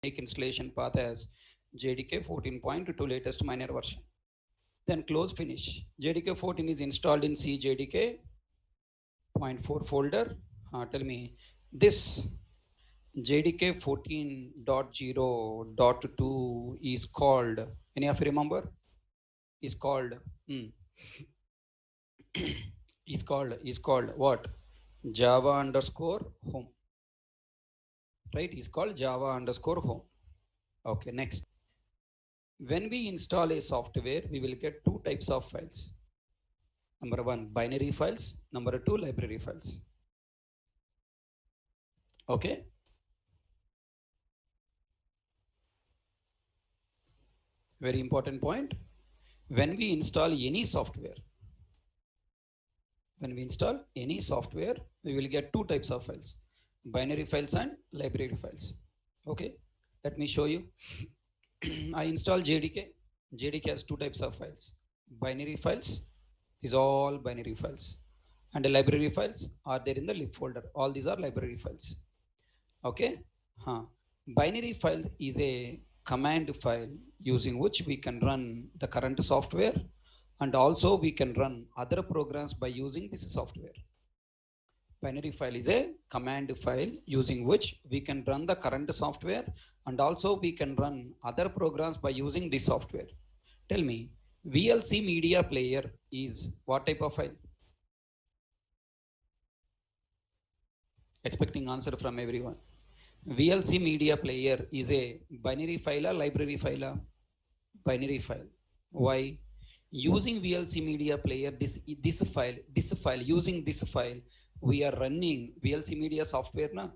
make installation path as JDK 14.2 latest minor version. Then close finish. JDK 14 is installed in C JDK 0.4 folder. Tell me this JDK 14.0.2 is called, any of you remember? Is called, is called what? Java underscore home, right? Is called Java underscore home. Okay, next. When we install a software, we will get two types of files. Number one, binary files. Number two, library files. Okay. Very important point. When we install any software, we will get two types of files, binary files and library files. Okay. Let me show you. I install JDK. JDK has two types of files. Binary files, these are all binary files. And the library files are there in the lib folder. All these are library files. Okay. Binary file is a command file using which we can run the current software, and also we can run other programs by using this software. Binary file is a command file using which we can run the current software, and also we can run other programs by using this software. Tell me, VLC media player is what type of file? Expecting answer from everyone. VLC media player is a binary file or library file? Binary file. Why? Using VLC media player, this file, using this file, we are running VLC media software now.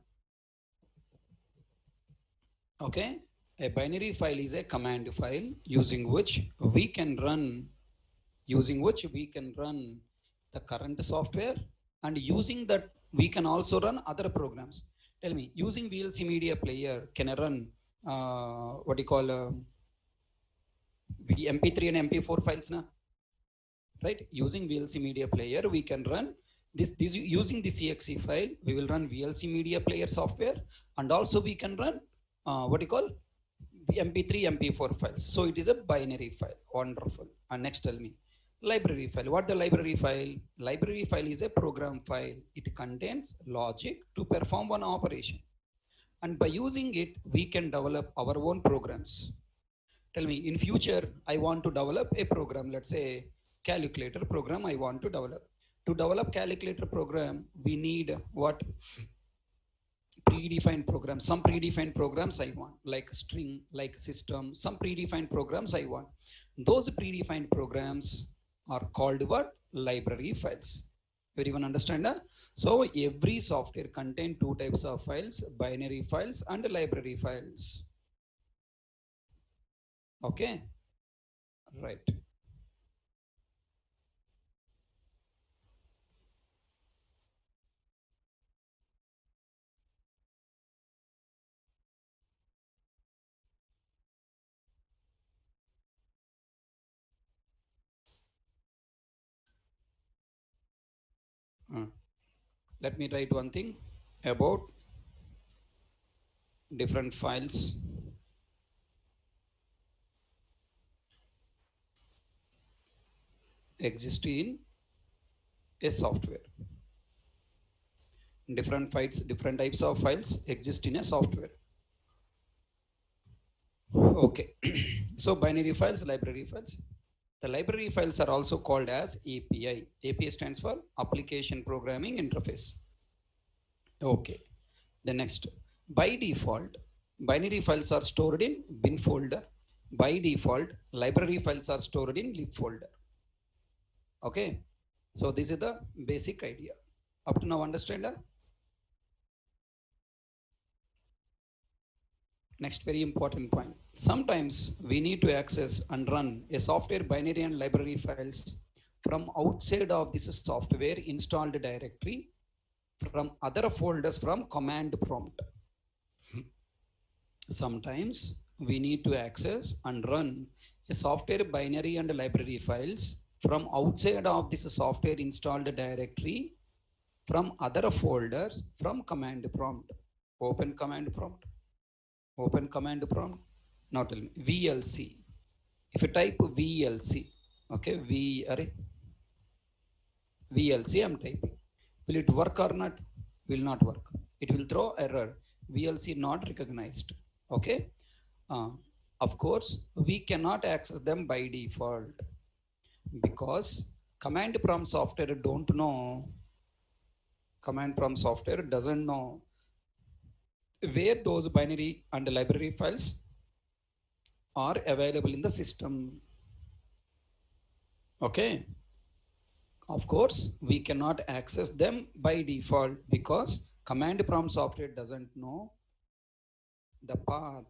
Okay. A binary file is a command file using which we can run the current software, and using that we can also run other programs. Tell me, using VLC media player, can I run what do you call MP3 and MP4 files now? Right? Using VLC media player, we can run this using this exe file. We will run VLC media player software, and also we can run what do you call MP3, MP4 files. So it is a binary file. Wonderful. And next, tell me, library file. What the library file? Library file is a program file. It contains logic to perform one operation, and by using it, we can develop our own programs. Tell me, in future, I want to develop a program. Let's say calculator program I want to develop. To develop calculator program, we need what? Predefined programs. Some predefined programs I want, like string, like system. Some predefined programs I want. Those predefined programs are called what? Library files. Everyone understand that? So every software contains two types of files, binary files and library files. Okay. Right. Let me write one thing about different files exist in a software. Different files, different types of files exist in a software. Okay. So binary files, library files. The library files are also called as API. API stands for Application Programming Interface. Okay. The next, by default, binary files are stored in bin folder. By default, library files are stored in lib folder. Okay. So this is the basic idea. Up to now, understand? Next, very important point. Sometimes we need to access and run a software binary and library files from outside of this software installed directory, from other folders, from command prompt. Sometimes we need to access and run a software binary and library files from outside of this software installed directory, from other folders, from command prompt. Open command prompt. Open command prompt. Now tell me VLC. If you type VLC, okay, VLC I'm typing. Will it work or not? Will not work. It will throw error. VLC not recognized. Okay. Uh, of course, we cannot access them by default because command prompt software don't know. Command prompt software doesn't know where those binary and library files are available in the system. Okay. Of course, we cannot access them by default because command prompt software doesn't know the path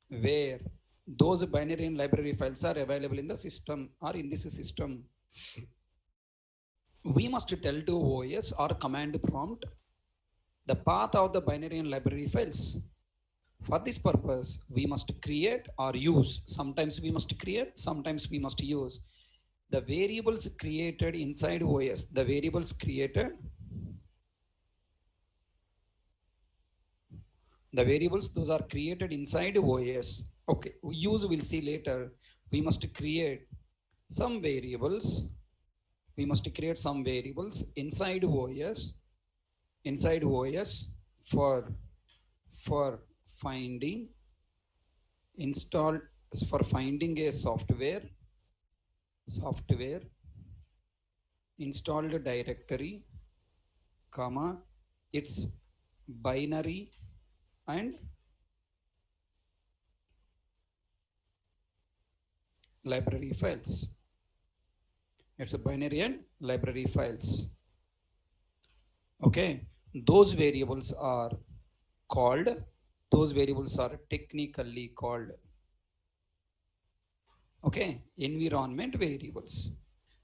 where those binary and library files are available in the system or in this system. We must tell to OS or command prompt the path of the binary and library files. For this purpose, we must create or use. Sometimes we must create, sometimes we must use the variables created inside OS. The variables created, the variables those are created inside OS. Okay, use we'll see later. We must create some variables. We must create some variables inside OS for finding installed for finding a software installed directory, comma, its binary and library files. It's a binary and library files. Okay, those variables are technically called, okay, environment variables.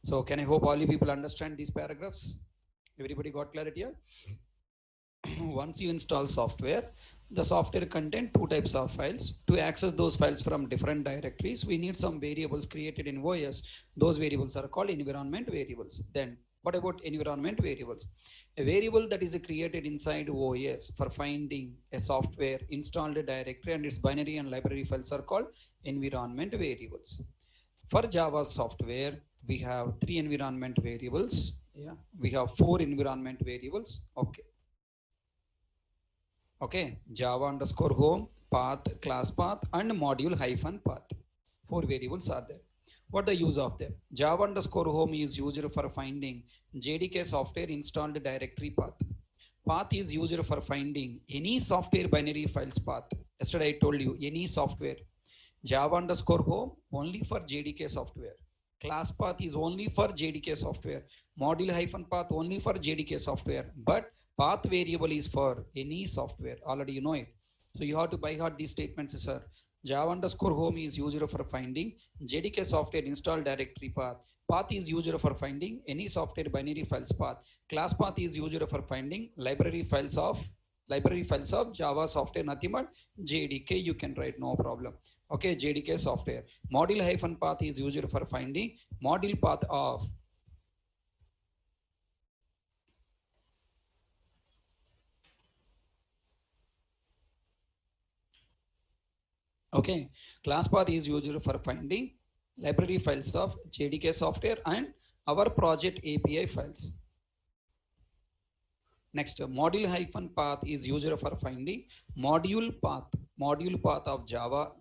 So can I hope all you people understand these paragraphs? Everybody got clarity here? Once you install software, the software contains two types of files. To access those files from different directories, we need some variables created in OS. Those variables are called environment variables. Then what about environment variables? A variable that is created inside OS for finding a software installed directory and its binary and library files are called environment variables. For Java software, we have 3 environment variables. Yeah, we have 4 environment variables. Okay, Java underscore home, path, class path, and module hyphen path. 4 variables are there. What the use of them? Java underscore home is used for finding JDK software installed directory path. Path is used for finding any software binary files path. Yesterday I told you any software. Java underscore home only for JDK software. Class path is only for JDK software. Module hyphen path only for JDK software. But path variable is for any software. Already you know it. So you have to by heart these statements, sir. Java underscore home is used for finding JDK software install directory path. Path is used for finding any software binary files path. Class path is used for finding library files of Java software, nothing but JDK you can write, no problem. Okay, JDK software. Module hyphen path is used for finding module path of okay, class path is used for finding library files of JDK software and our project API files. Next, module hyphen path is used for finding module path of Java.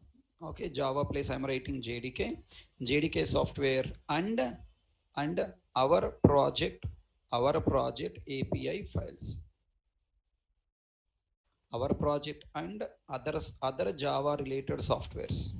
Okay, Java place I'm writing JDK software and our project API files. Our project and other Java related softwares.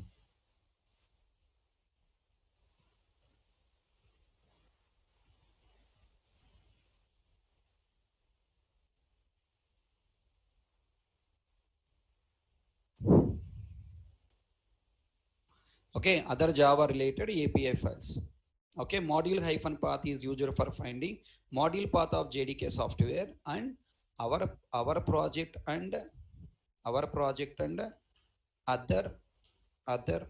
Okay, other Java related API files. Okay, module hyphen path is used for finding module path of JDK software and our project and other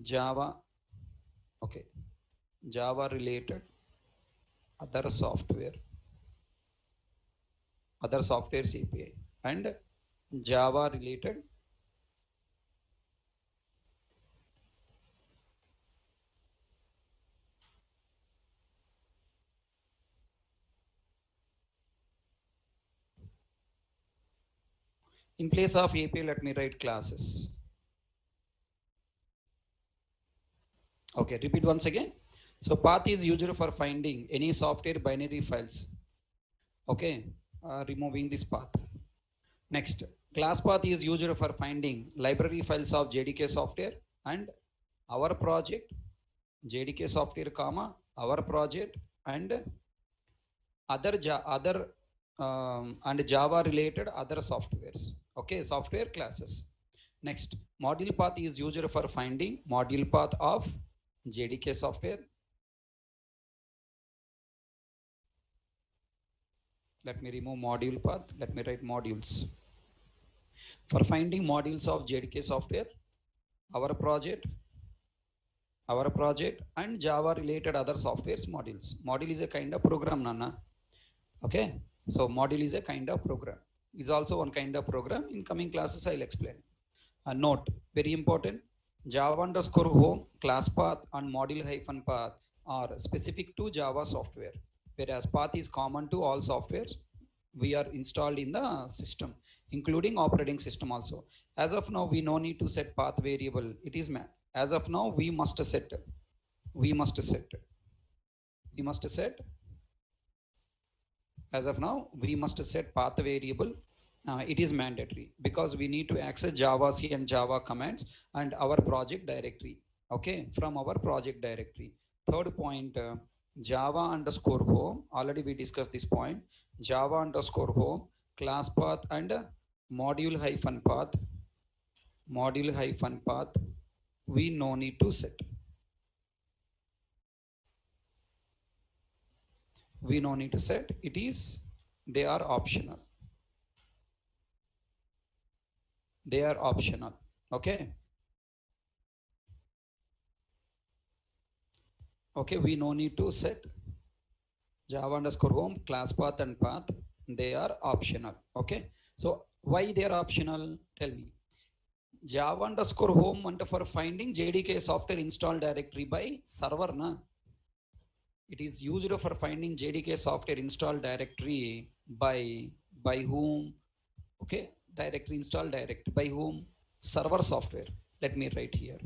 Java, okay, Java related other softwares API and Java related, in place of API, let me write classes. Okay, repeat once again. So path is used for finding any software binary files. Okay, removing this path. Next, class path is used for finding library files of JDK software and our project, JDK software, comma, our project, and other and Java related other softwares. Okay, software classes. Next, module path is used for finding module path of JDK software. Let me remove module path. Let me write modules. For finding modules of JDK software, our project, and Java related other softwares modules. Module is a kind of program, Nana. Okay, so module is a kind of program. It's also one kind of program. In coming classes, I'll explain. A note, very important. Java underscore home, class path, and module hyphen path are specific to Java software, whereas path is common to all softwares we are installed in the system, including operating system also. As of now, we no need to set path variable. It is as of now, we must set as of now, we must set path variable. It is mandatory because we need to access Java C and Java commands and our project directory. Okay, from our project directory. Third point, Java underscore home. Already we discussed this point. Java underscore home, class path, and module hyphen path. Module hyphen path. We no need to set. We no need to set. It is, they are optional. They are optional. Okay. Okay, we no need to set Java underscore home, class path and path. They are optional. Okay. So why they are optional? Tell me. Java underscore home and for finding JDK software installed directory by server, na? It is used for finding JDK software installed directory by whom? Okay, directory installed direct by whom? Server software. Let me write here.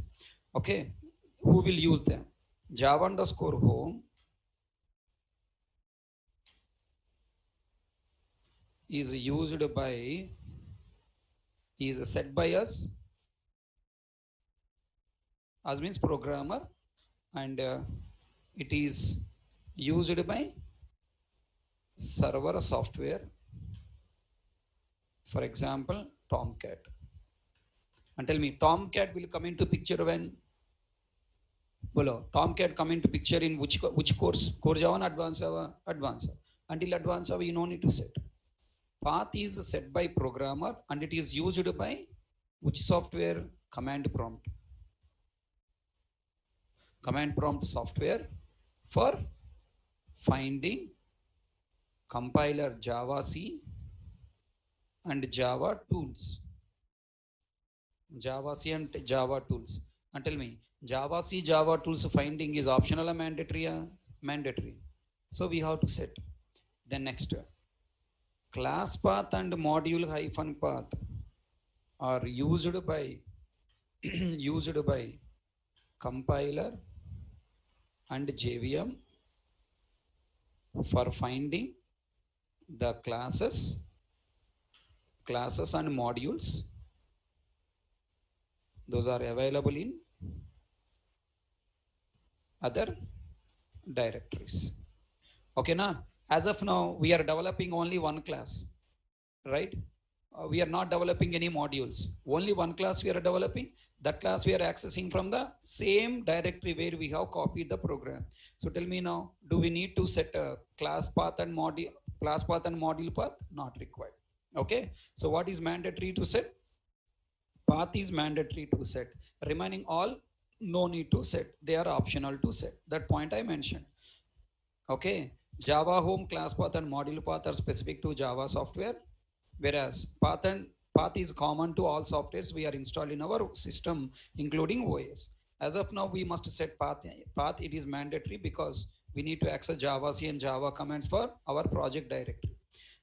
Okay, who will use them? Java underscore home is used by, is set by us as means programmer, and it is used by server software. For example, Tomcat. And tell me, Tomcat will come into picture when? Bolo, Tomcat come into picture in which course? Core Java, Advanced Java, Advanced Java. Until Advanced Java, you no need to set. Path is set by programmer and it is used by which software? Command prompt. Command prompt software for finding compiler Java C and Java tools. Java C and Java tools. And tell me, Java C, Java tools finding is optional or mandatory? Mandatory. So we have to set. Then next, class path and module hyphen path are used by used by compiler and JVM for finding the classes and modules. Those are available in other directories. Okay, now as of now we are developing only one class, right? We are not developing any modules. Only one class we are developing. That class we are accessing from the same directory where we have copied the program. So tell me now, do we need to set a class path and module path? Not required. Okay. So what is mandatory to set? Path is mandatory to set. Remaining all no need to set. They are optional to set. That point I mentioned. Okay. Java home, class path and module path are specific to Java software, whereas path and Path is common to all softwares we are installed in our system, including OS. As of now, we must set path. Path, it is mandatory because we need to access Java C and Java commands for our project directory.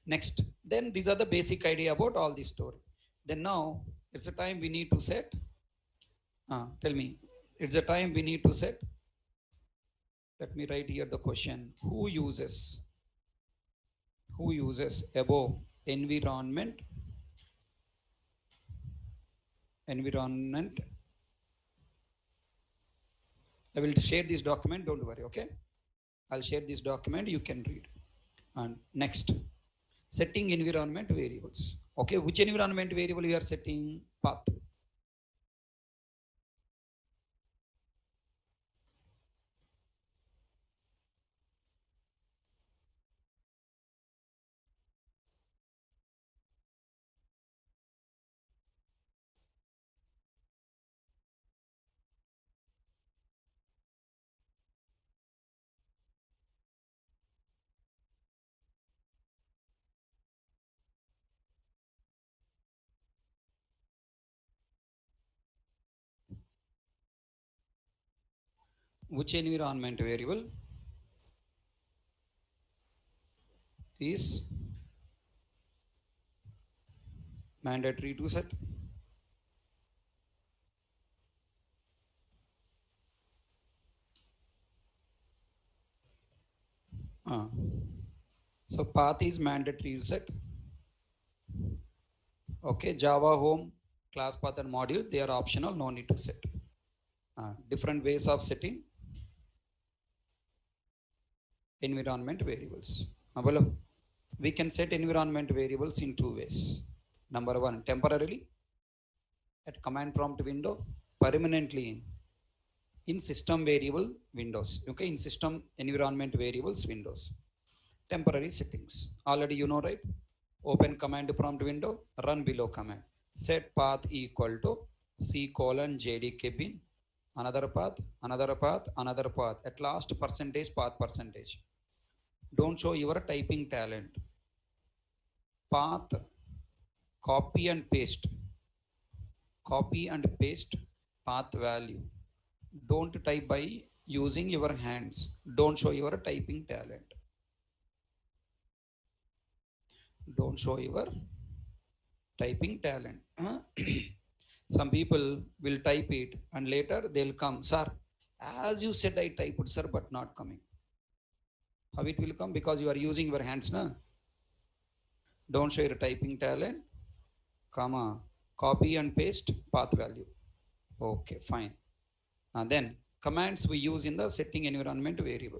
Next, then these are the basic idea about all this story. Then now it's a time we need to set. Tell me, it's a time we need to set. Let me write here the question. Who uses above environment I will share this document, don't worry, okay? I'll share this document, you can read. And next, setting environment variables. Okay, which environment variable you are setting? Path. Which environment variable is mandatory to set? So path is mandatory to set. Okay, Java home, class path and module, they are optional, no need to set. Different ways of setting environment variables. We can set environment variables in two ways. Number one, temporarily at command prompt window, permanently in system variable windows. Okay, in system environment variables windows. Temporary settings. Already you know, right? Open command prompt window, run below command. Set path equal to C:JDK bin. Another path, another path, another path. At last percentage path percentage. Don't show your typing talent. Path, copy and paste path value. Don't type by using your hands. Don't show your typing talent. Don't show your typing talent. Some people will type it and later they'll come, sir, as you said I typed, sir, but not coming. How it will come? Because you are using your hands, na? Don't show your typing talent, comma, copy and paste path value. Okay, fine. And then commands we use in the setting environment variable.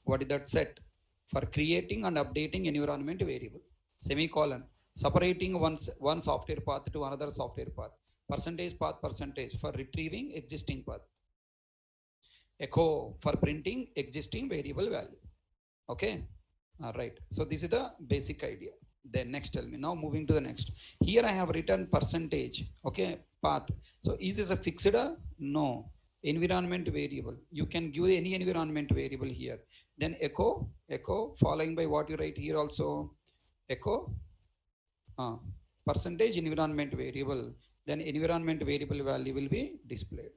What is that set? For creating and updating environment variable. Semicolon. Separating one software path to another software path. Percentage path percentage for retrieving existing path. Echo for printing existing variable value. Okay. All right. So this is the basic idea. Then next, tell me. Now moving to the next. Here I have written percentage. Okay. Path. So is this a fixed? No. Environment variable. You can give any environment variable here. Then echo following by what you write here also. Echo percentage environment variable. Then environment variable value will be displayed.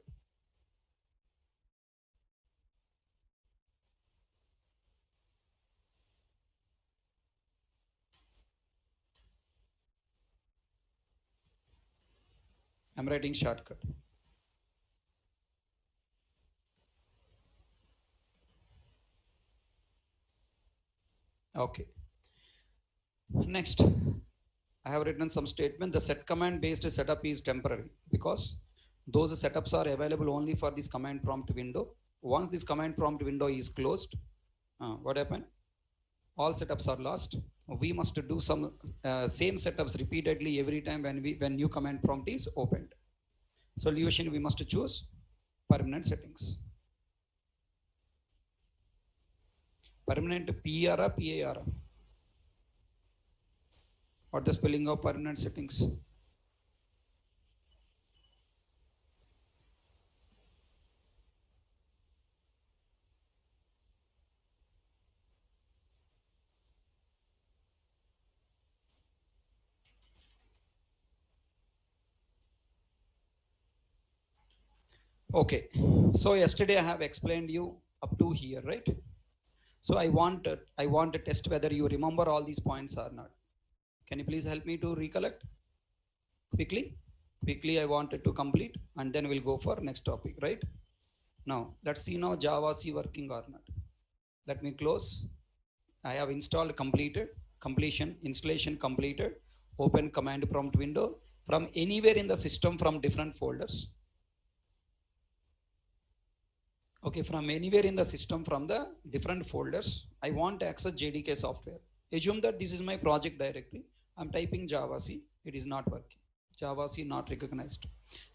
I'm writing shortcut. Okay. Next, I have written some statement. The set command based setup is temporary because those setups are available only for this command prompt window. Once this command prompt window is closed, what happened? All setups are lost. We must do some same setups repeatedly every time when new command prompt is opened. Solution, we must choose permanent settings. Permanent PR or PAR? What the spelling of permanent settings? Okay, so yesterday I have explained you up to here, right? So I want to test whether you remember all these points or not. Can you please help me to recollect quickly? Quickly I wanted to complete and then we'll go for next topic, right? Now let's see now Java C working or not. Let me close. I have installed completed, completion, installation completed, open command prompt window from anywhere in the system from different folders. Okay, from anywhere in the system from the different folders, I want to access JDK software. Assume that this is my project directory. I'm typing Java C, it is not working. Java C not recognized.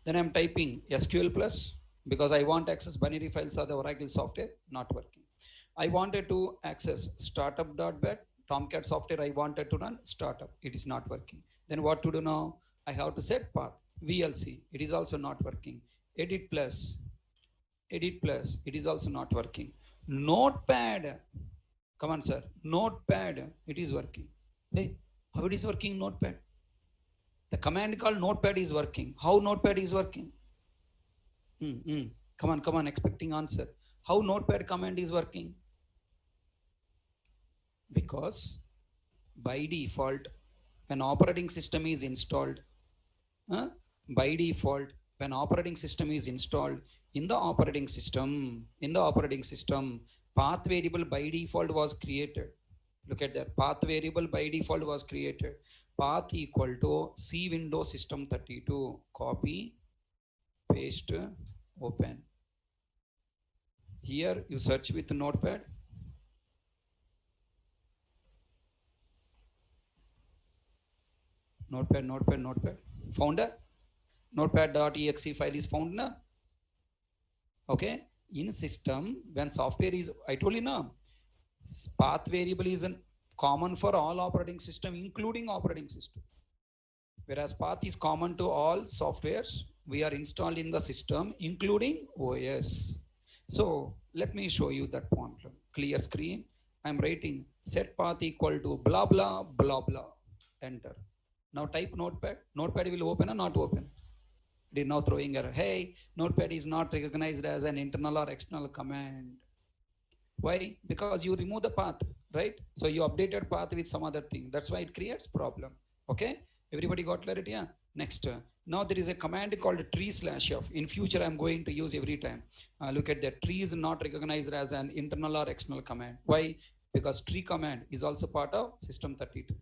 Then I'm typing SQL plus because I want to access binary files or the Oracle software, not working. I wanted to access startup.bat, Tomcat software, I wanted to run startup, it is not working. Then what to do now? I have to set path, VLC, it is also not working. Edit plus, it is also not working. Notepad, come on sir, Notepad, it is working. Hey, how it is working Notepad? The command called Notepad is working. How Notepad is working? Come on, expecting answer. How Notepad command is working? Because by default when operating system is installed, uh, by default when operating system is installed, in the operating system path variable by default was created. Look at that, path variable by default was created. Path equal to C window system32, copy, paste, open. Here you search with Notepad. Notepad. Found a notepad.exe file is found na. Okay, in system when software is, I told you now, path variable is common for all operating system including operating system, whereas path is common to all softwares we are installed in the system including OS. So let me show you that point. Clear screen. I'm writing set path equal to blah blah blah blah, enter. Now type Notepad. Notepad will open or not open? It is now throwing error. Hey, Notepad is not recognized as an internal or external command. Why? Because you remove the path, right? So you updated path with some other thing. That's why it creates problem. Okay, everybody got clarity? Yeah. Next, now there is a command called tree/f. In future I'm going to use every time. Look at that, tree is not recognized as an internal or external command. Why? Because tree command is also part of system32.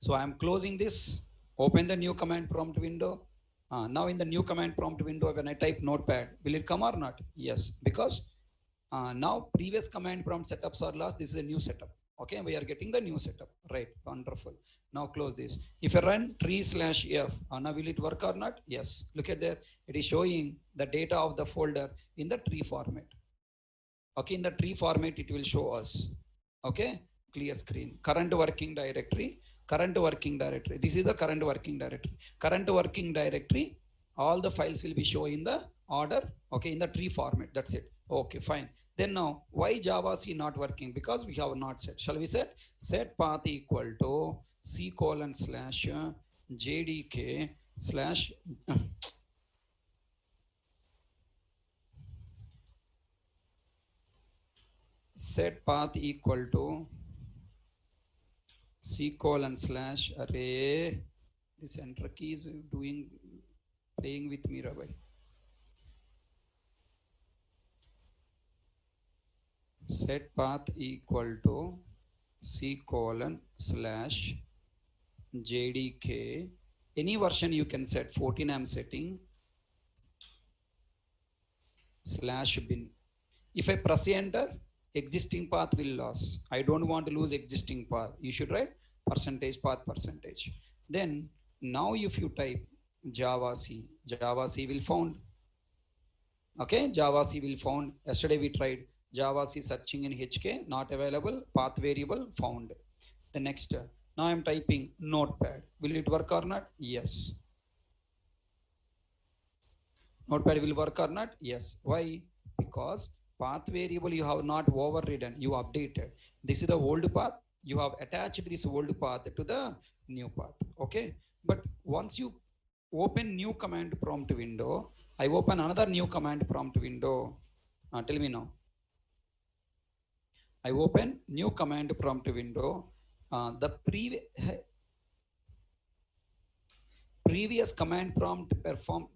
So I am closing this, open the new command prompt window. Now in the new command prompt window when I type Notepad, will it come or not? Yes, because now previous command prompt setups are lost. This is a new setup. Okay, we are getting the new setup, right? Wonderful. Now close this. If I run tree/f, now will it work or not? Yes, look at there, it is showing the data of the folder in the tree format. Okay, in the tree format it will show us. Okay, clear screen. Current working directory, this is the current working directory. Current working directory, all the files will be shown in the order, okay, in the tree format. That's it. Okay, fine. Then now why Java C not working? Because we have not set. Shall we set path equal to C:/JDK slash set path equal to C:/array. This enter key is playing with me, Rabbi. Set path equal to C:/JDK. Any version you can set. 14 I'm setting. /bin. If I press enter, existing path will lose. I don't want to lose existing path. You should write %path%. Then now if you type Java C will found. Okay, Java C will found. Yesterday we tried Java C searching in HK, not available, path variable found. The next, now I'm typing Notepad. Will it work or not? Yes. Notepad will work or not? Yes. Why? Because path variable you have not overridden, you updated. This is the old path, you have attached this old path to the new path. Okay, but once you open new command prompt window I open another new command prompt window. Tell me now. I open new command prompt window. The previous command prompt perform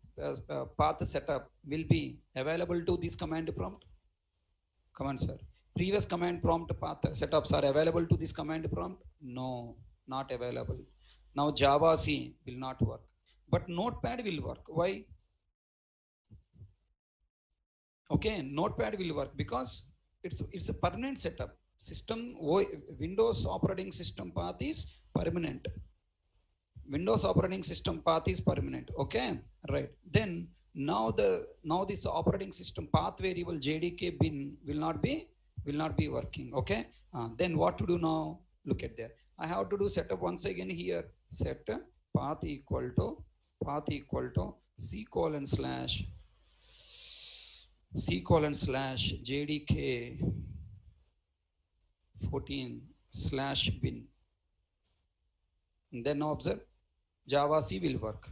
path setup will be available to this command prompt. Come on, sir. Previous command prompt path setups are available to this command prompt? No, not available. Now Java C will not work, but Notepad will work. Why? Okay, Notepad will work because it's a permanent setup. Windows operating system path is permanent. Windows operating system path is permanent. Okay, right. Then now this operating system path variable JDK bin will not be working. Okay, then what to do now? Look at there. I have to do setup once again here. Set path equal to c:// JDK 14/bin. And then now observe, Java C will work.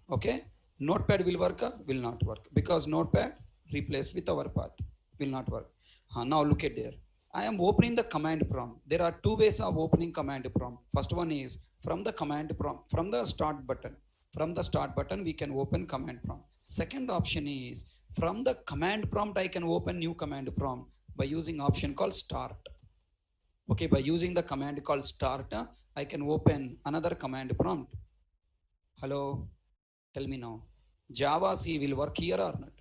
Okay, Notepad will work, will not work, because Notepad replaced with our path will not work. Now look at there. I am opening the command prompt. There are two ways of opening command prompt. First one is from the command prompt, from the start button. From the start button, we can open command prompt. Second option is from the command prompt, I can open new command prompt by using option called start. Okay, by using the command called start, I can open another command prompt. Hello, tell me now. Java C will work here or not?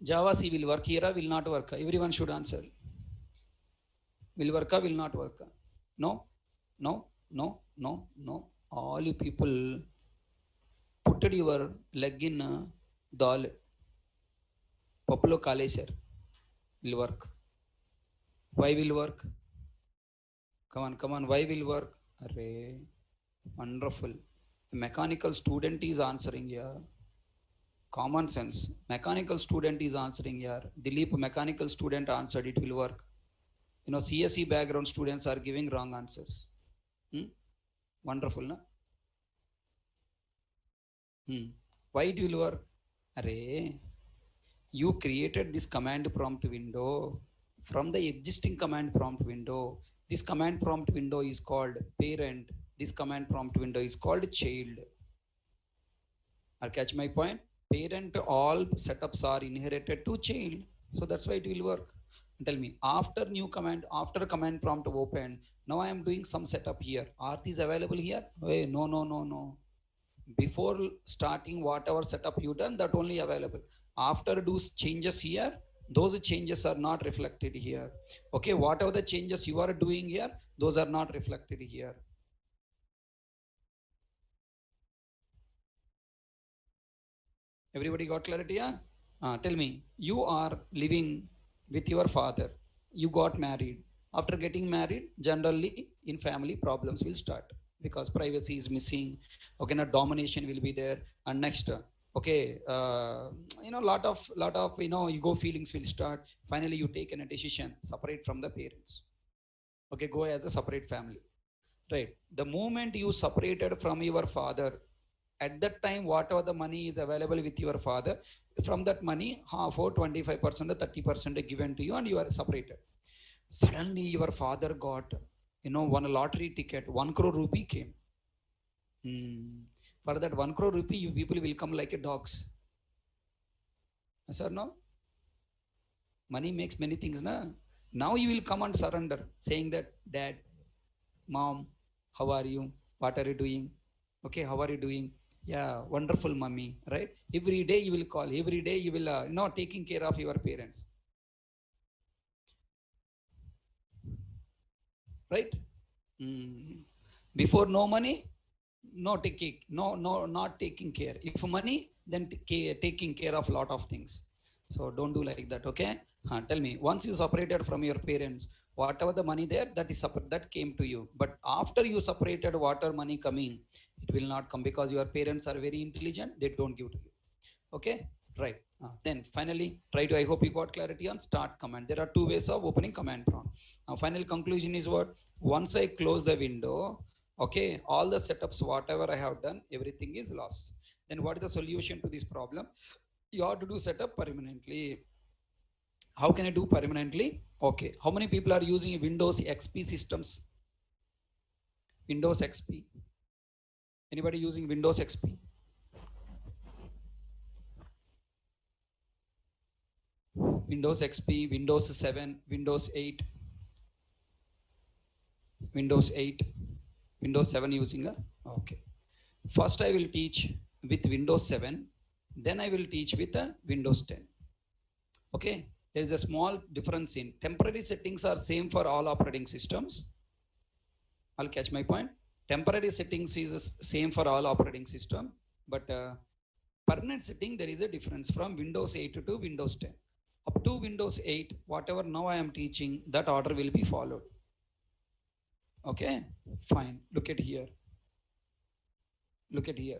Java C will work here or will not work? Everyone should answer. Will work or will not work? No, no, no, no, no. All you people put your leg in dal. Populo Kalesar will work. Why will work? Come on, why will work? Array, wonderful. The mechanical student is answering here. Common sense. Mechanical student is answering here. Dilip, mechanical student answered, it will work. You know, CSE background students are giving wrong answers. Wonderful, na? Why it will work? Array, you created this command prompt window. From the existing command prompt window, this command prompt window is called parent. This command prompt window is called child. Or catch my point? Parent, all setups are inherited to child. So that's why it will work. Tell me, after after command prompt open, now I am doing some setup here. Are these available here? Hey, no. Before starting whatever setup you done, that only available. After do changes here, those changes are not reflected here. Okay, whatever the changes you are doing here, those are not reflected here. Everybody got clarity? Yeah? Tell me, you are living with your father. You got married. After getting married, generally in family problems will start because privacy is missing. Okay, now domination will be there. And next, okay, lot of ego feelings will start. Finally, you take a decision, separate from the parents. Okay, go as a separate family. Right. The moment you separated from your father, at that time, whatever the money is available with your father, from that money, half or 25% or 30% given to you, and you are separated. Suddenly, your father got, one lottery ticket, 1 crore rupee came. For that 1 crore rupee, you people will come like a dogs. Yes or no? Money makes many things, na? Now you will come and surrender, saying that, Dad, Mom, how are you? What are you doing? Okay, how are you doing? Yeah, wonderful, mommy, right? Every day you will call. Every day you will, taking care of your parents. Right? Before no money, not taking care. If money, then taking care of lot of things. So don't do like that, okay? Tell me, once you separated from your parents, whatever the money there, that came to you. But after you separated, whatever money coming, it will not come because your parents are very intelligent. They don't give to you. Okay? Right. Then finally, try to, I hope you got clarity on start command. There are two ways of opening command prompt. Now, final conclusion is what? Once I close the window, okay, all the setups, whatever I have done, everything is lost. Then what is the solution to this problem? You have to do setup permanently. How can I do permanently? Okay. How many people are using Windows XP systems? Windows XP. Anybody using Windows XP? Windows XP, Windows 7, Windows 8, Windows 8, Windows 7 using a? Okay. First I will teach with Windows 7, then I will teach with a Windows 10. Okay. There is a small difference in temporary settings are same for all operating systems. I'll catch my point. Temporary settings is same for all operating system, but permanent setting there is a difference from Windows 8 to Windows 10. Up to Windows 8, whatever now I am teaching, that order will be followed. Okay, fine. Look at here. Look at here.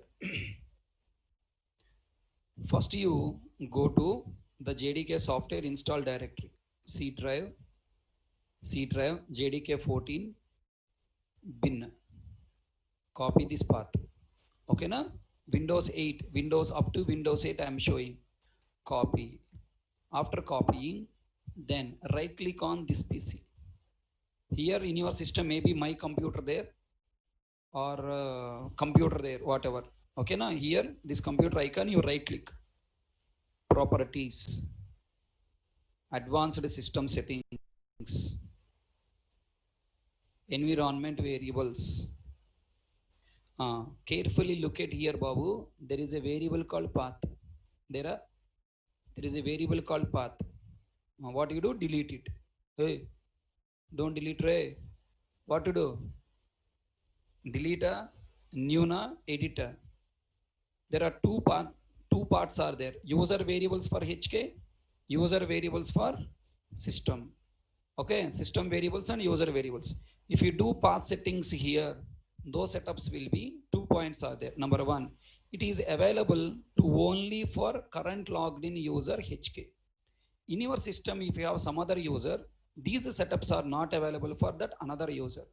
First you go to the JDK software install directory. C drive, JDK 14, bin. Copy this path. Okay, na? Windows 8, Windows up to Windows 8 I am showing. Copy. After copying, then right click on this PC. Here in your system, maybe my computer there or computer there, whatever. Okay, now here this computer icon, you right click. Properties. Advanced system settings. Environment variables. Carefully look at here, Babu. There is a variable called path. There is a variable called path. What you do? Delete it. Hey, don't delete Ray. What to do? Delete a new na editor. There are two parts are there. User variables for HK, user variables for system. Okay, system variables and user variables. If you do path settings here, those setups will be 2 points are there. Number one, it is available to only for current logged in user HK. In your system, if you have some other user, these setups are not available for that another user.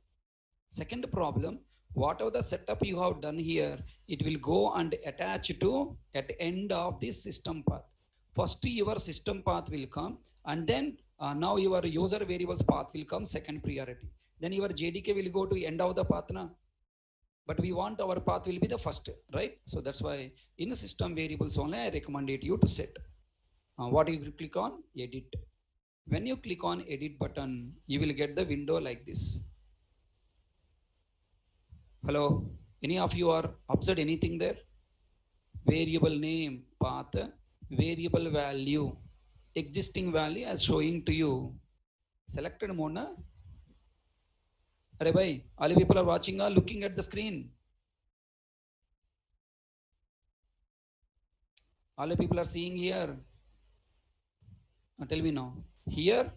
Second problem, whatever the setup you have done here, it will go and attach to at the end of this system path. First your system path will come, and then now your user variables path will come second priority. Then your JDK will go to end of the path na. But we want our path will be the first, right? So that's why in system variables only I recommended you to set. What you click on? Edit. When you click on edit button, you will get the window like this. Hello, any of you are observed anything there? Variable name, path, variable value, existing value as showing to you. Selected mode na? Arey bhai, all people are watching or looking at the screen. All people are seeing here. Tell me now. Here,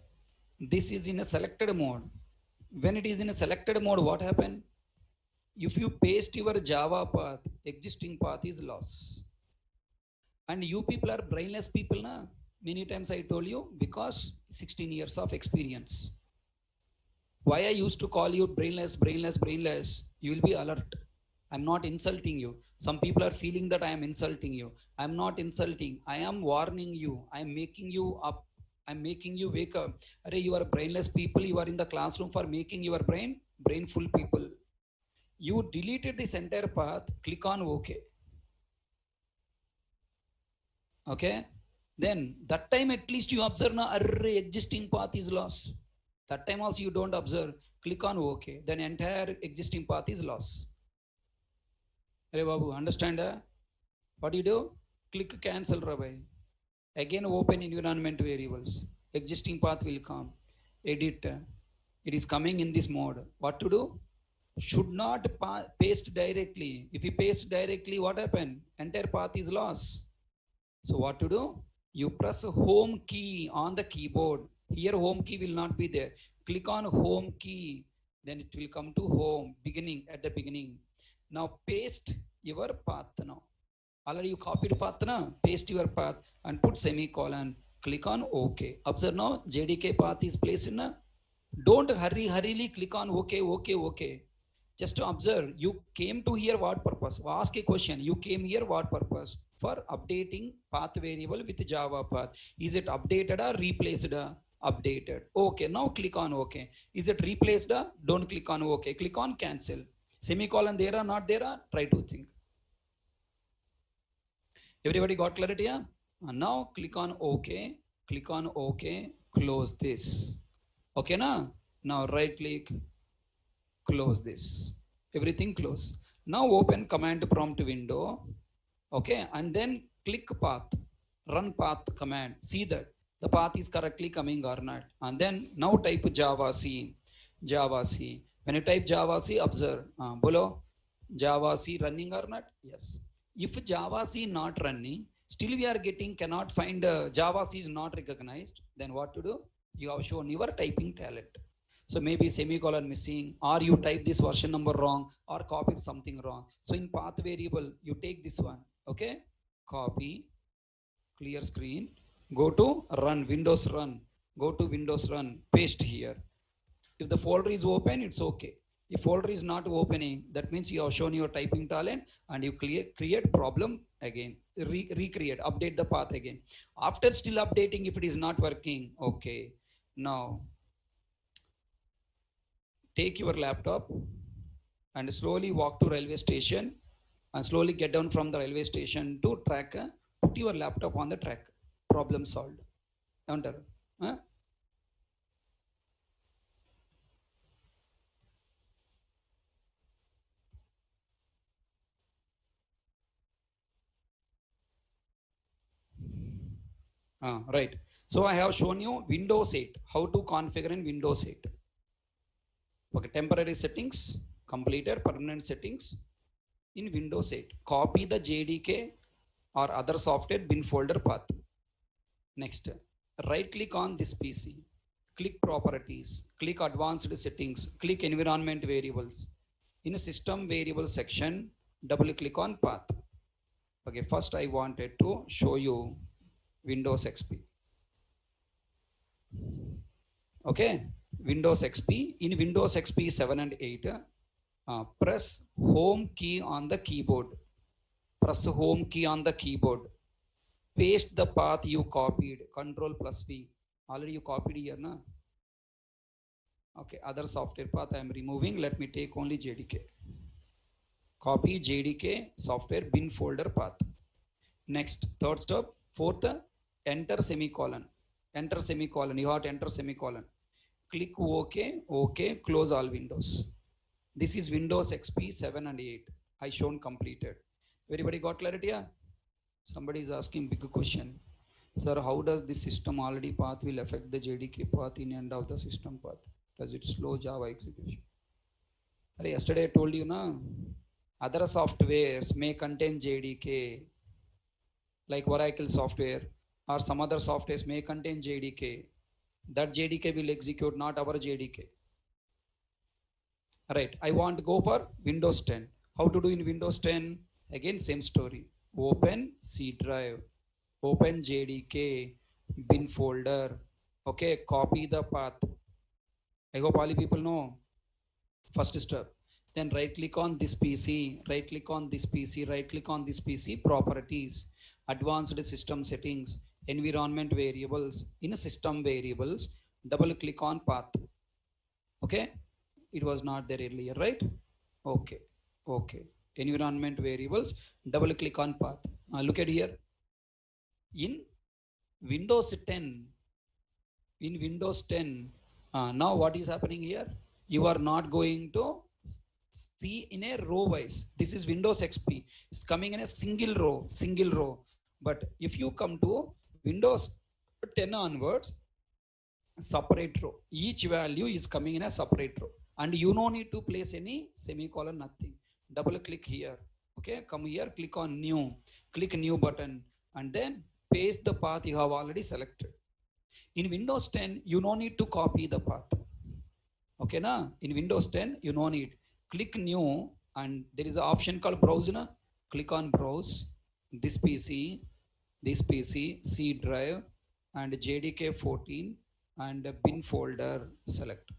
this is in a selected mode. When it is in a selected mode, what happens? If you paste your Java path, existing path is lost. And you people are brainless people, na? Many times I told you, because 16 years of experience. Why I used to call you brainless, you will be alert. I'm not insulting you. Some people are feeling that I am insulting you. I'm not insulting. I am warning you. I'm making you up. I'm making you wake up. Arey, you are brainless people. You are in the classroom for making your brainful people. You deleted this entire path. Click on OK. Okay. Then that time at least you observe na array existing path is lost. That time also you don't observe. Click on OK. Then entire existing path is lost. Arey Babu, understand? What do you do? Click cancel Rabai. Again open environment variables. Existing path will come. Edit. It is coming in this mode. What to do? Should not paste directly. If you paste directly, what happened? Entire path is lost. So what to do? You press home key on the keyboard. Here home key will not be there. Click on home key. Then it will come to home, beginning, at the beginning. Now paste your path now. Already you copied path na, paste your path and put semicolon, click on OK. Observe now JDK path is placed in a, don't hurriedly click on OK. Just to observe, you came to here what purpose? Ask a question. You came here what purpose? For updating path variable with Java path. Is it updated or replaced? Updated. Okay, now click on OK. Is it replaced? Don't click on OK. Click on cancel. Semicolon there or not there? Try to think. Everybody got clarity? Yeah? And now click on OK. Click on OK. Close this. Okay, na? Now right click. Close this. Everything close. Now open command prompt window. Okay, and then click path. Run path command. See that the path is correctly coming or not. And then now type Java C. Java C. When you type Java C, observe. Below Java C running or not? Yes. If Java C not running, still we are getting cannot find Java C is not recognized. Then what to do? You have shown your typing talent. So maybe semicolon missing, or you type this version number wrong, or copied something wrong. So in path variable, you take this one. Okay, copy, clear screen, go to run, Windows run, go to Windows run, paste here. If the folder is open, it's okay. If folder is not opening, that means you have shown your typing talent and you create problem again, recreate, update the path again. After still updating, if it is not working, okay. Now, take your laptop and slowly walk to railway station and slowly get down from the railway station to track, put your laptop on the track, problem solved. Enter. Huh? Right. So I have shown you Windows 8, how to configure in Windows 8. Okay, temporary settings, completed, permanent settings in Windows 8. Copy the JDK or other software bin folder path. Next, right click on this PC, click properties, click advanced settings, click environment variables. In a system variable section, double click on path. Okay, first I wanted to show you Windows XP. Okay, Windows XP. In Windows XP 7 and 8, press home key on the keyboard. Press home key on the keyboard. Paste the path you copied, Control plus V. Already you copied here, na? Okay, other software path I am removing. Let me take only JDK. Copy JDK software bin folder path. Next, third step, fourth, enter semicolon. Enter semicolon. You have to enter semicolon. Click OK. OK. Close all windows. This is Windows XP 7 and 8. I shown completed. Everybody got clarity? Yeah? Somebody is asking big question. Sir, how does this system already path will affect the JDK path in end of the system path? Does it slow Java execution? Yesterday I told you, na, other softwares may contain JDK, like Oracle software or some other softwares may contain JDK. That JDK will execute, not our JDK. Right, I want to go for Windows 10. How to do in Windows 10? Again, same story. Open C drive, open JDK, bin folder. Okay, copy the path. I hope all you people know. First step. Then right click on this PC, right click on this PC, right click on this PC, properties, advanced system settings, environment variables. In system variables, double click on path. Okay, it was not there earlier, right? Okay, okay. Environment variables, double click on path. Look at here. In Windows 10, now what is happening here? You are not going to see in a row wise. This is Windows XP. It's coming in a single row. But if you come to Windows 10 onwards, separate row. Each value is coming in a separate row. And you no need to place any semicolon, nothing. Double click here. Okay, come here, click on new. Click new button. And then paste the path you have already selected. In Windows 10, you no need to copy the path. Okay, na? In Windows 10, you no need. Click new and there is an option called browse. Na? Click on browse. this PC, this PC, C drive, and JDK 14 and bin folder select.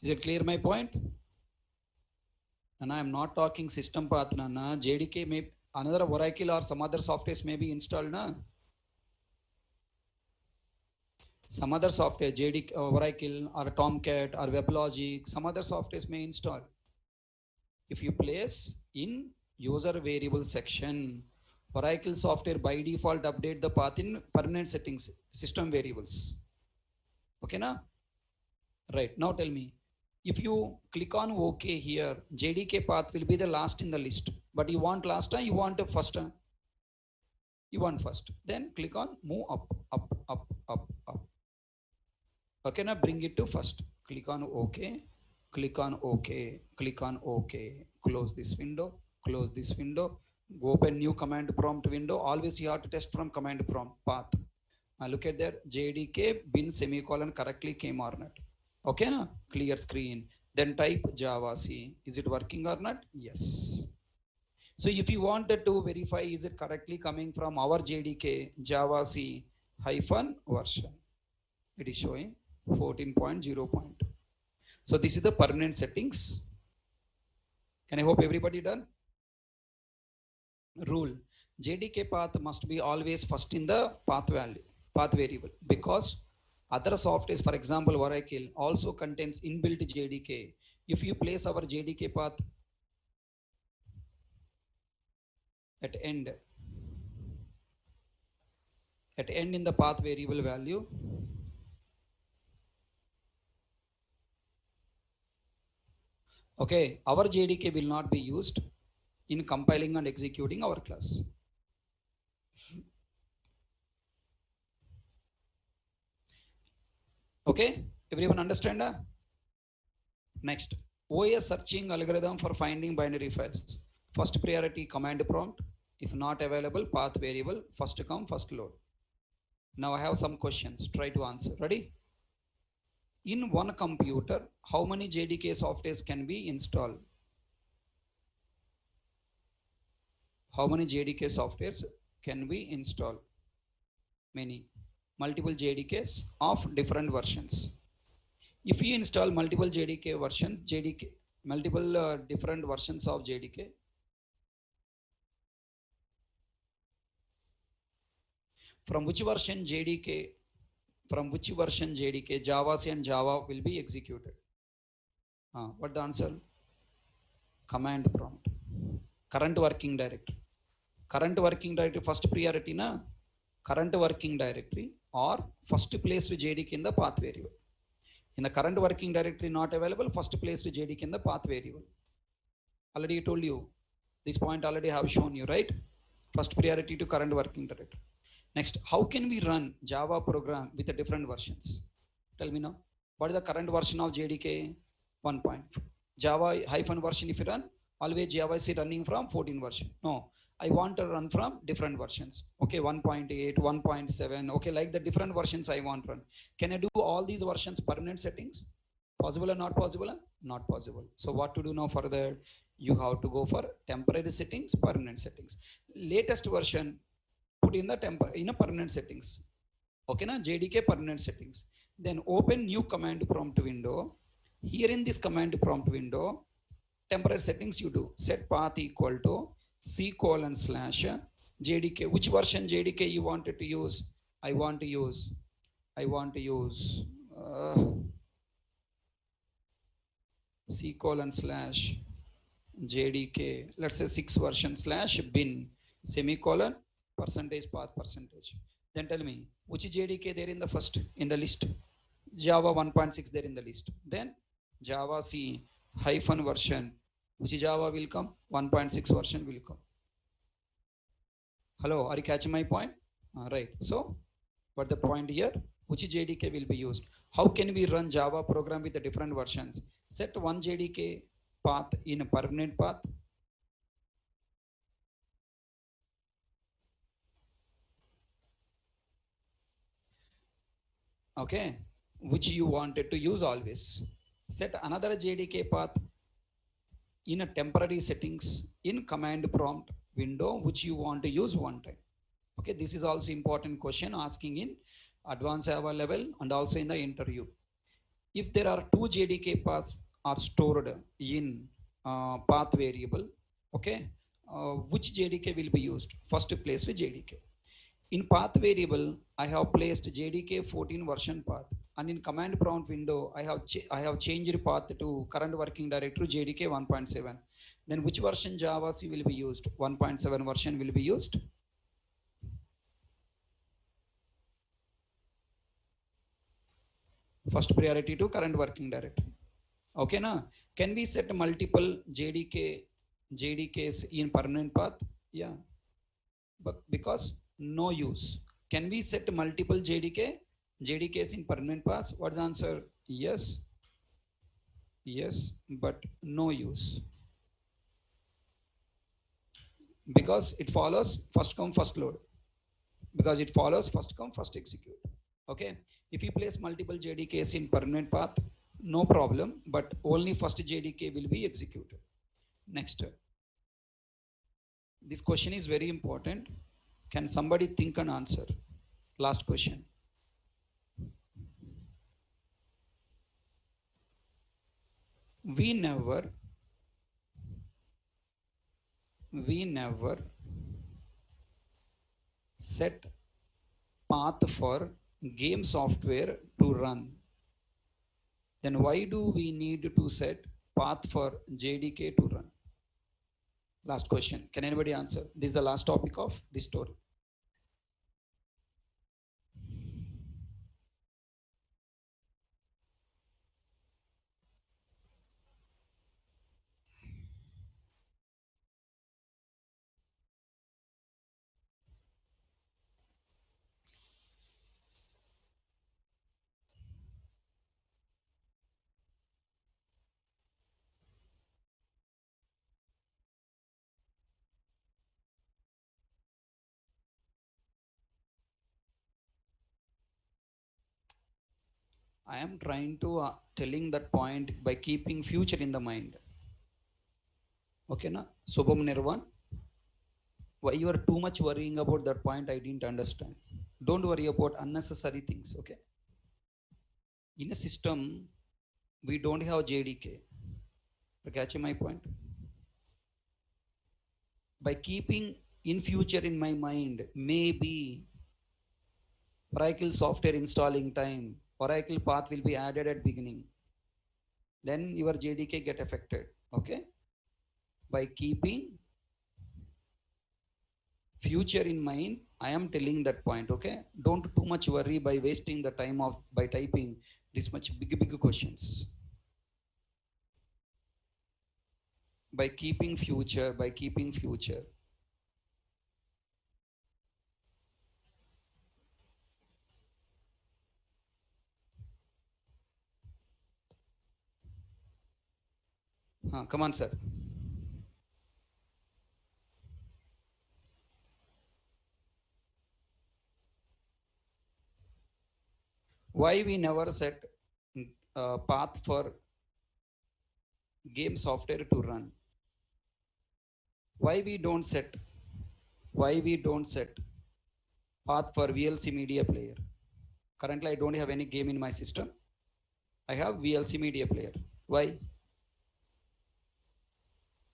Is it clear my point? And I am not talking system path, Nana. JDK may another Oracle or some other softwares may be installed, na? Some other software, JDK, Oracle or Tomcat or WebLogic, some other softwares may install. If you place in user variable section, Oracle software by default update the path in permanent settings, system variables. Okay, na? Right, now tell me, if you click on OK here, JDK path will be the last in the list, but you want last, you want first, you want first. Then click on move up, up, up, up, up. Okay, now bring it to first. Click on OK, click on OK, click on OK. Close this window, close this window. Go open new command prompt window. Always you have to test from command prompt path. Now look at there, JDK bin semicolon correctly came or not. Okay, na? Clear screen. Then type Java C. Is it working or not? Yes. So if you wanted to verify is it correctly coming from our JDK Java C hyphen version, it is showing 14.0. So this is the permanent settings. Can I hope everybody done? Rule: JDK path must be always first in the path value, path variable, because other softwares, for example, Oracle also contains inbuilt JDK. If you place our JDK path at end in the path variable value, okay, our JDK will not be used in compiling and executing our class. Okay, everyone understand? Next, OS searching algorithm for finding binary files. First priority command prompt. If not available, path variable, first come, first load. Now I have some questions, try to answer. Ready? In one computer, how many JDK softwares can we install? How many JDK softwares can we install? Many. Multiple JDKs of different versions. If you install multiple JDK versions, multiple different versions of JDK, from which version JDK, Java C and Java will be executed? What the answer? Command prompt. Current working directory. Current working directory first priority, na? Current working directory or first place with JDK in the path variable. In the current working directory not available, first place with JDK in the path variable. Already told you, this point already have shown you, right? First priority to current working directory. Next, how can we run Java program with the different versions? Tell me now. What is the current version of JDK? 1. Java hyphen version if you run, always Java is running from 14 version. No, I want to run from different versions. Okay, 1.8, 1.7. Okay, like the different versions I want to run. Can I do all these versions permanent settings? Possible or not possible? Not possible. So what to do now further? You have to go for temporary settings, permanent settings. Latest version, put in the in a permanent settings. Okay, na? JDK permanent settings. Then open new command prompt window. Here in this command prompt window, temporary settings you do. Set path equal to C:/JDK. Which version JDK you wanted to use? I want to use C:/JDK. Let's say 6 version /bin semicolon percentage path percentage. Then tell me which JDK there in the first in the list? Java 1.6 there in the list. Then Java C hyphen version. Which Java will come? 1.6 version will come. Hello, are you catching my point? Right. So, what the point here? Which JDK will be used? How can we run Java program with the different versions? Set one JDK path in a permanent path. Okay, which you wanted to use always. Set another JDK path in a temporary settings in command prompt window which you want to use one time. Okay, this is also important question asking in advanced Java level and also in the interview. If there are two JDK paths are stored in path variable, okay, which JDK will be used? First place with JDK. In path variable, I have placed JDK 14 version path, and in command prompt window, I have changed path to current working directory JDK 1.7. Then which version Java C will be used? 1.7 version will be used. First priority to current working directory. Okay, na? Can we set multiple JDKs in permanent path? Yeah, but because no use. Can we set multiple JDKs in permanent paths? What's the answer? Yes, yes, but no use, because it follows first come first load, because it follows first come first execute. Okay, if you place multiple JDKs in permanent path, no problem, but only first JDK will be executed. Next, this question is very important. Can somebody think and answer? Last question. We never set path for game software to run. Then why do we need to set path for JDK to run? Last question. Can anybody answer? This is the last topic of this story. I am trying to telling that point by keeping future in the mind. Okay, na? Subham Nirvan, why you are too much worrying about that point? I didn't understand. Don't worry about unnecessary things. Okay, in a system we don't have JDK. You catching my point? By keeping in future in my mind, maybe Oracle software installing time, Oracle path will be added at beginning, then your JDK get affected. Okay, by keeping future in mind, I am telling that point. Okay, don't too much worry by wasting the time of by typing this much big questions. By keeping future, come on sir. Why we never set path for game software to run? Why we don't set path for VLC media player? Currently I don't have any game in my system. I have VLC media player. Why?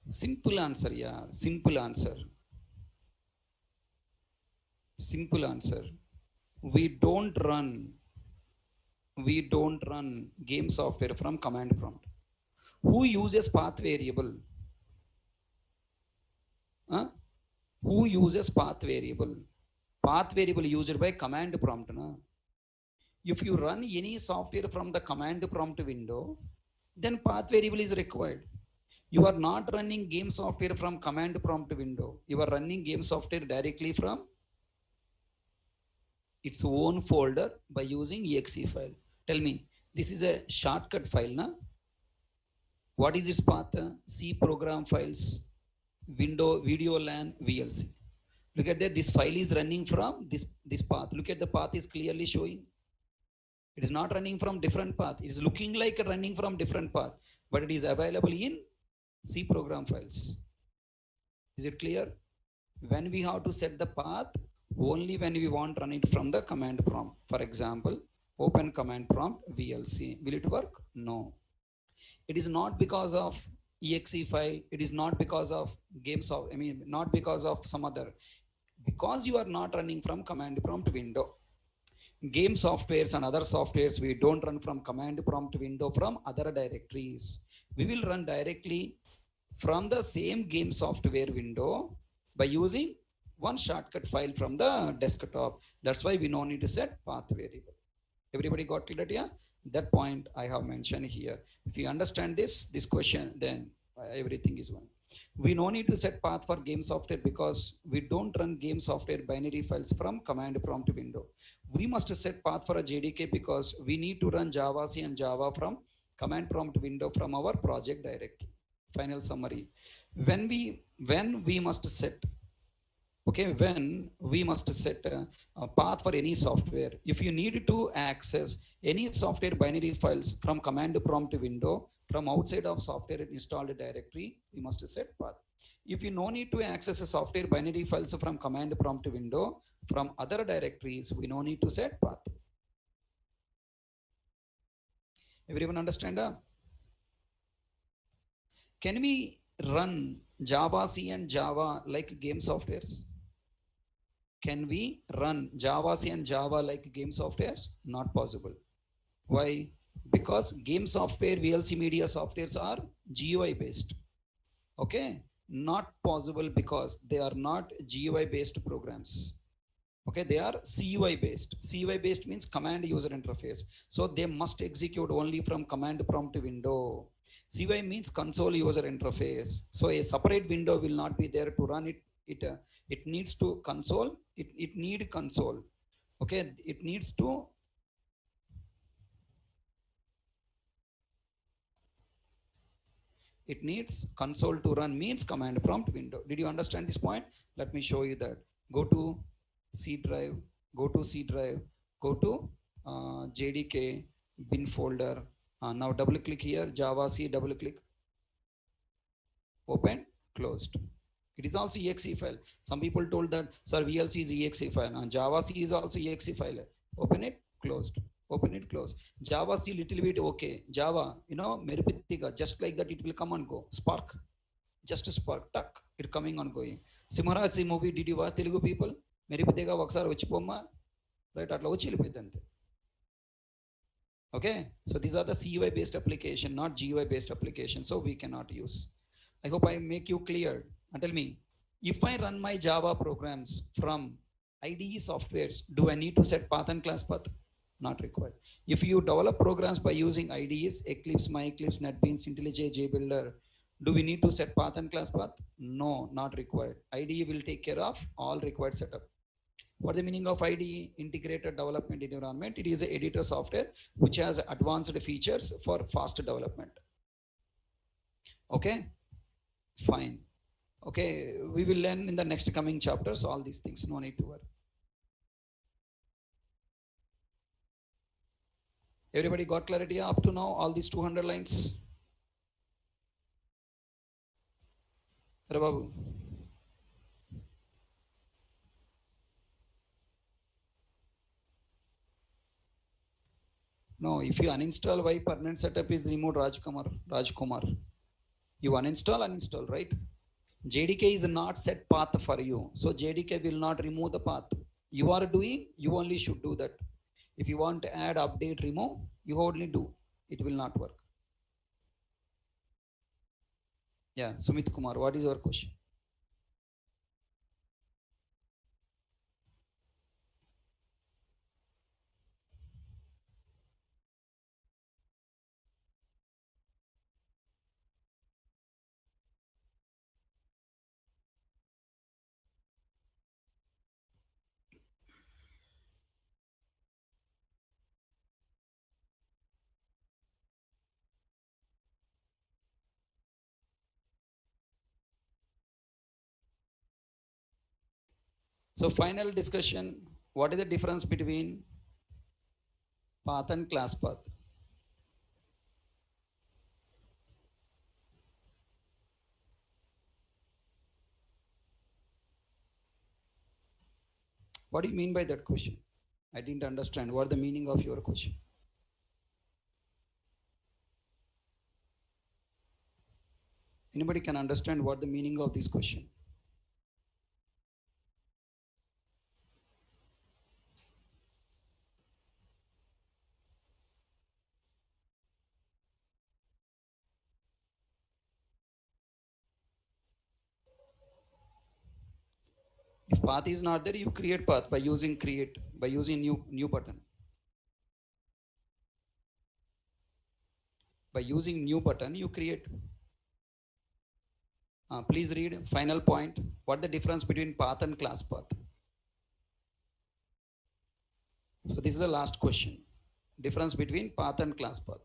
Simple answer. Yeah, simple answer. We don't run game software from command prompt. Who uses path variable? Who uses path variable? Path variable used by command prompt. Na? If you run any software from the command prompt window, then path variable is required. You are not running game software from command prompt window. You are running game software directly from its own folder by using exe file. Tell me, this is a shortcut file, na? What is this path? C program files, window, video LAN, VLC. Look at that, this file is running from this path. Look at the path is clearly showing. It is not running from different path. It is looking like running from different path, but it is available in C program files. Is it clear? When we have to set the path, only when we want run it from the command prompt. For example, open command prompt VLC. Will it work? No. It is not because of exe file. It is not because of games of, not because of some other. Because you are not running from command prompt window. Game softwares and other softwares, we don't run from command prompt window from other directories. We will run directly from the same game software window by using one shortcut file from the desktop. That's why we no need to set path variable. Everybody got clear? Yeah, that point I have mentioned here. If you understand this question, then everything is one. We no need to set path for game software because we don't run game software binary files from command prompt window. We must set path for a JDK because we need to run Java C and Java from command prompt window from our project directory. Final summary. When we must set, okay, when we must set a path for any software. If you need to access any software binary files from command prompt window from outside of software installed directory, we must set path. If you no need to access a software binary files from command prompt window from other directories, we no need to set path. Everyone understand? Can we run Java C and Java like game softwares? Can we run Java C and Java like game softwares? Not possible. Why? Because game software, VLC media softwares are GUI based. Okay, not possible because they are not GUI based programs. Okay, they are CUI based. CUI based means command user interface. So they must execute only from command prompt window. CUI means console user interface. So a separate window will not be there to run it. It needs to console. It need console. Okay, it needs to. It needs console to run means command prompt window. Did you understand this point? Let me show you that. Go to C drive, go to C drive, go to JDK bin folder. Now double click here, Java C, double click, open, closed. It is also exe file. Some people told that, sir, VLC is exe file. Java C is also exe file. Open it, closed. Open it, close. Java C little bit okay. Java, meripittiga, just like that it will come and go. Spark, just spark, tuck, it coming and going. Simharaj movie, did you watch, Telugu people? Meripittiga vaksar vachipomma, right? Atla vachi velipidante. Okay, so these are the CUI based application, not GUI based application, so we cannot use. I hope I make you clear. And tell me, if I run my Java programs from IDE softwares, do I need to set path and class path? Not required. If you develop programs by using IDEs, Eclipse, MyEclipse, NetBeans, IntelliJ, JBuilder, do we need to set path and class path? No, not required. IDE will take care of all required setup. What the meaning of IDE? Integrated Development Environment. It is an editor software which has advanced features for fast development. Okay, fine. Okay, we will learn in the next coming chapters all these things. No need to worry. Everybody got clarity up to now? All these 200 lines? Babu. No, if you uninstall, why permanent setup is removed, Rajkumar. You uninstall, right? JDK is not set path for you. So JDK will not remove the path. You are doing, you only should do that. If you want to add, update, remove, you only do. It will not work. Yeah, Sumit Kumar, what is your question? So final discussion, what is the difference between Path and class path. What do you mean by that question? I didn't understand. What the meaning of your question? Anybody can understand what the meaning of this question? If path is not there, you create path by using create, by using new button. By using new button, you create. Please read final point. What the difference between path and class path? So this is the last question. Difference between path and class path.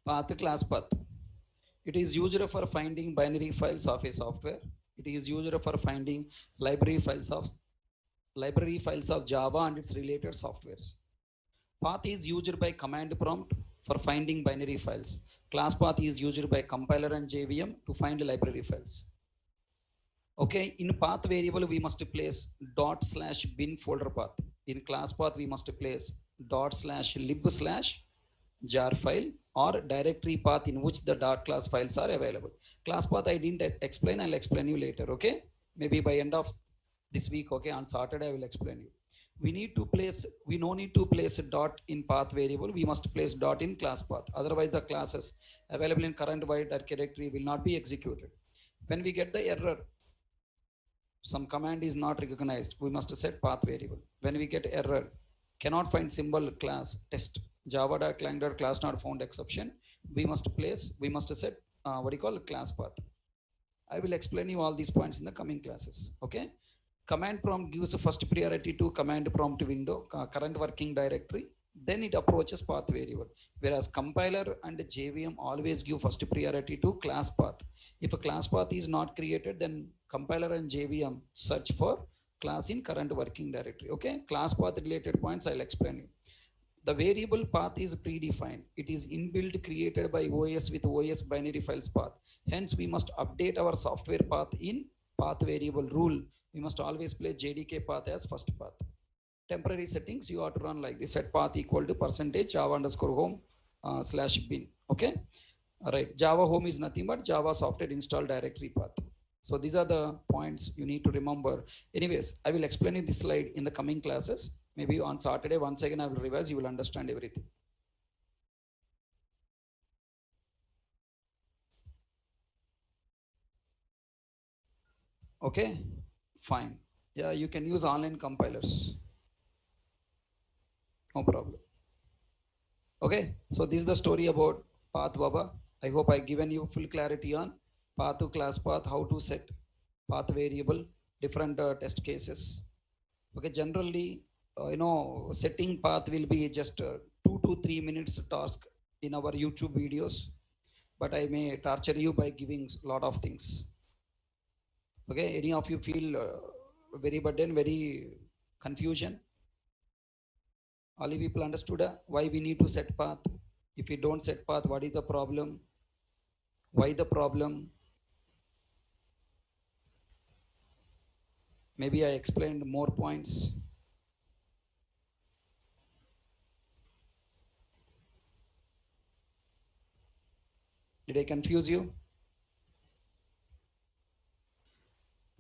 Path class path. It is used for finding binary files of a software. It is used for finding library files of Java and its related softwares. Path is used by command prompt for finding binary files. Class path is used by compiler and JVM to find library files. Okay, in path variable we must place /bin folder path. In class path we must place /lib/jar file or directory path in which the .class files are available. Class path I didn't explain, I'll explain you later, okay? Maybe by end of this week, okay, on Saturday I will explain you. We no need to place a dot in path variable, we must place dot in class path. Otherwise the classes available in current void directory will not be executed. When we get the error, some command is not recognized, we must set path variable. When we get error, cannot find symbol class test java.clang.class not found exception, we must set what you call class path. I will explain you all these points in the coming classes, okay? Command prompt gives first priority to command prompt window, current working directory, then it approaches path variable. Whereas compiler and JVM always give first priority to class path. If a class path is not created, then compiler and JVM search for class in current working directory. Okay, class path related points I'll explain you. The variable path is predefined. It is inbuilt created by OS with OS binary files path. Hence, we must update our software path in path variable rule. We must always place JDK path as first path. Temporary settings you have to run like this: set path equal to % java underscore home /bin. Okay. All right. Java home is nothing but Java software install directory path. So these are the points you need to remember. Anyways, I will explain you this slide in the coming classes. Maybe on Saturday, once again I will revise, you will understand everything. Okay, fine. Yeah, you can use online compilers. No problem. Okay, so this is the story about path Baba. I hope I given you full clarity on path to class path, how to set path variable, different test cases. Okay, generally, setting path will be just 2 to 3 minutes task in our YouTube videos, but I may torture you by giving a lot of things. Okay, any of you feel very burden, very confusion? All you people understood why we need to set path? If we don't set path, what is the problem? Why the problem? Maybe I explained more points. Did I confuse you?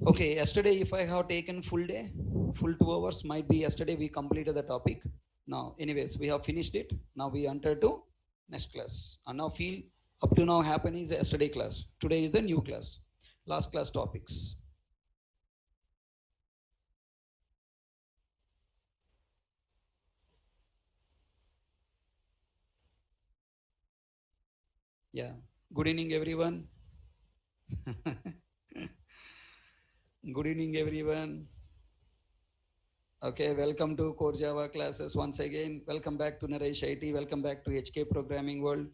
Okay, yesterday if I have taken full day, full 2 hours, might be yesterday we completed the topic. Now, anyways, we have finished it. Now we enter to next class. And now feel up to now happen is yesterday class. Today is the new class. Last class topics. Yeah. Good evening, everyone. Good evening, everyone. Okay, welcome to Core Java classes once again. Welcome back to Naresh IT. Welcome back to HK Programming World.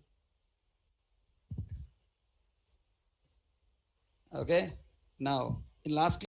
Okay, now in last